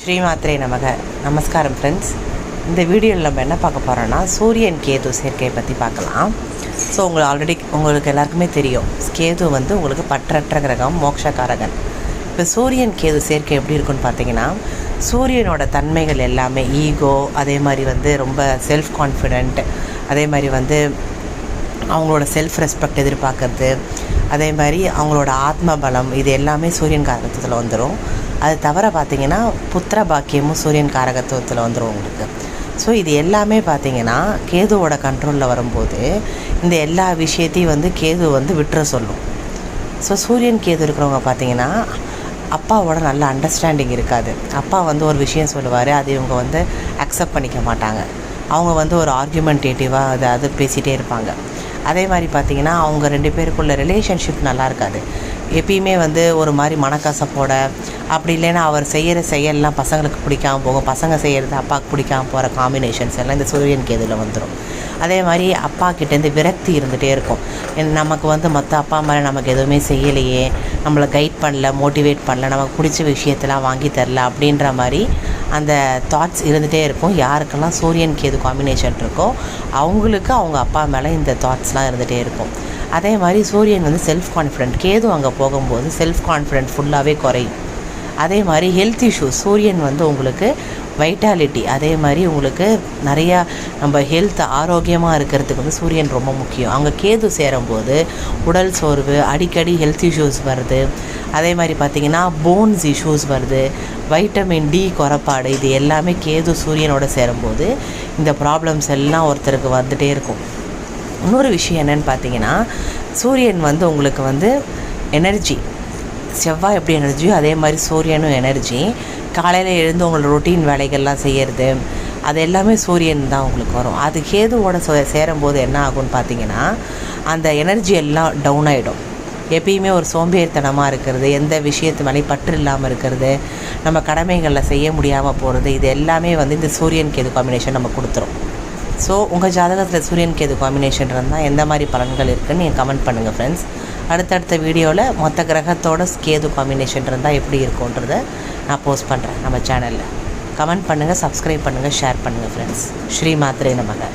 ஸ்ரீமாத்ரே நமக. நமஸ்காரம் ஃப்ரெண்ட்ஸ். இந்த வீடியோவில் நம்ம என்ன பார்க்க போகிறோன்னா சூரியன் கேது சேர்க்கையை பற்றி பார்க்கலாம். ஸோ உங்களுக்கு எல்லாருக்குமே தெரியும், கேது வந்து உங்களுக்கு பற்றற்ற கிரகம், மோட்சக்காரகன். இப்போ சூரியன் கேது சேர்க்கை எப்படி இருக்குன்னு பார்த்தீங்கன்னா, சூரியனோட தன்மைகள் எல்லாமே ஈகோ, அதே மாதிரி வந்து ரொம்ப செல்ஃப் கான்ஃபிடென்ட், அதே மாதிரி வந்து அவங்களோட செல்ஃப் ரெஸ்பெக்ட் எதிர்பார்க்கறது, அதே மாதிரி அவங்களோட ஆத்ம பலம், இது எல்லாமே சூரியன் காரகத்துவத்தில் வந்துடும். அது தவிர பார்த்திங்கன்னா புத்திர பாக்கியமும் சூரியன் காரகத்துவத்தில் வந்துடும் உங்களுக்கு. ஸோ இது எல்லாமே பார்த்திங்கன்னா கேதுவோட கண்ட்ரோலில் வரும்போது இந்த எல்லா விஷயத்தையும் வந்து கேது வந்து விட்டுற சொல்லும். ஸோ சூரியன் கேது இருக்கிறவங்க பார்த்திங்கன்னா அப்பாவோட நல்ல அண்டர்ஸ்டாண்டிங் இருக்காது. அப்பா வந்து ஒரு விஷயம் சொல்லுவார், அது இவங்க வந்து அக்செப்ட் பண்ணிக்க மாட்டாங்க. அவங்க வந்து ஒரு ஆர்கியூமெண்டேட்டிவாக அது பேசிகிட்டே இருப்பாங்க. அதே மாதிரி பார்த்திங்கன்னா அவங்க ரெண்டு பேருக்குள்ள ரிலேஷன்ஷிப் நல்லா இருக்காது. எப்பயுமே வந்து ஒரு மாதிரி மனக்கசப்போட, அப்படி இல்லைன்னா அவர் செய்கிற செயல்லாம் பசங்களுக்கு பிடிக்காமல் போகும், பசங்க செய்கிறது அப்பாவுக்கு பிடிக்காமல் போகிற காம்பினேஷன்ஸ் எல்லாம் இந்த சூரியன் கேதுவில் வந்துடும். அதே மாதிரி அப்பா கிட்டேருந்து விரக்தி இருந்துகிட்டே இருக்கும். நமக்கு வந்து மற்ற அப்பா மேலே நமக்கு எதுவுமே செய்யலையே, நம்மளை கைட் பண்ணல, மோட்டிவேட் பண்ணல, நமக்கு பிடிச்ச விஷயத்தெல்லாம் வாங்கி தரல அப்படின்ற மாதிரி அந்த தாட்ஸ் இருந்துகிட்டே இருக்கும். யாருக்கெல்லாம் சூரியன் கேது காம்பினேஷன் இருக்கோ அவங்களுக்கு அவங்க அப்பா மேலே இந்த தாட்ஸ்லாம் இருந்துகிட்டே இருக்கும். அதே மாதிரி சூரியன் வந்து செல்ஃப் கான்ஃபிடென்ட், கேது அங்கே போகும்போது செல்ஃப் கான்ஃபிடென்ட் ஃபுல்லாகவே குறையும். அதே மாதிரி ஹெல்த் இஷ்யூஸ், சூரியன் வந்து உங்களுக்கு வைட்டாலிட்டி, அதே மாதிரி உங்களுக்கு நிறையா நம்ம ஹெல்த் ஆரோக்கியமாக இருக்கிறதுக்கு வந்து சூரியன் ரொம்ப முக்கியம். அங்கே கேது சேரும்போது உடல் சோர்வு, அடிக்கடி ஹெல்த் இஷ்யூஸ் வருது. அதே மாதிரி பார்த்திங்கன்னா போன்ஸ் இஷ்யூஸ் வருது, வைட்டமின் டி குறைபாடு, இது எல்லாமே கேது சூரியனோட சேரும்போது இந்த ப்ராப்ளம்ஸ் எல்லாம் ஒருத்தருக்கு வந்துகிட்டே இருக்கும். இன்னொரு விஷயம் என்னென்னு பார்த்தீங்கன்னா, சூரியன் வந்து உங்களுக்கு வந்து எனர்ஜி, செவ்வாய் எப்படி எனர்ஜியோ அதே மாதிரி சூரியனும் எனர்ஜி. காலையில் எழுந்து உங்களோட ரொட்டீன் வேலைகள்லாம் செய்கிறது, அது எல்லாமே சூரியன் தான் உங்களுக்கு வரும். அது கேதுவோட சேரும்போது என்ன ஆகும்னு பார்த்தீங்கன்னா, அந்த எனர்ஜி எல்லாம் டவுன் ஆகிடும். எப்பயுமே ஒரு சோம்பேறித்தனமாக இருக்கிறது, எந்த விஷயத்து மேலே பற்று இல்லாமல் இருக்கிறது, நம்ம கடமைகளில் செய்ய முடியாமல் போகிறது, இது எல்லாமே வந்து இந்த சூரியன் கேது காம்பினேஷன் நம்ம கொடுத்துரும். ஸோ உங்கள் ஜாதகத்தில் சூரியன் கேது காம்பினேஷன் இருந்தால் எந்த மாதிரி பலன்கள் இருக்குதுன்னு நீங்கள் கமெண்ட் பண்ணுங்கள் ஃப்ரெண்ட்ஸ். அடுத்தடுத்த வீடியோவில் மொத்த கிரகத்தோட கேது காம்பினேஷன் இருந்தால் எப்படி இருக்குன்றதை நான் போஸ்ட் பண்ணுறேன் நம்ம சேனலில். கமெண்ட் பண்ணுங்கள், சப்ஸ்கிரைப் பண்ணுங்கள், ஷேர் பண்ணுங்கள் ஃப்ரெண்ட்ஸ். ஸ்ரீமாத்ரே நமக.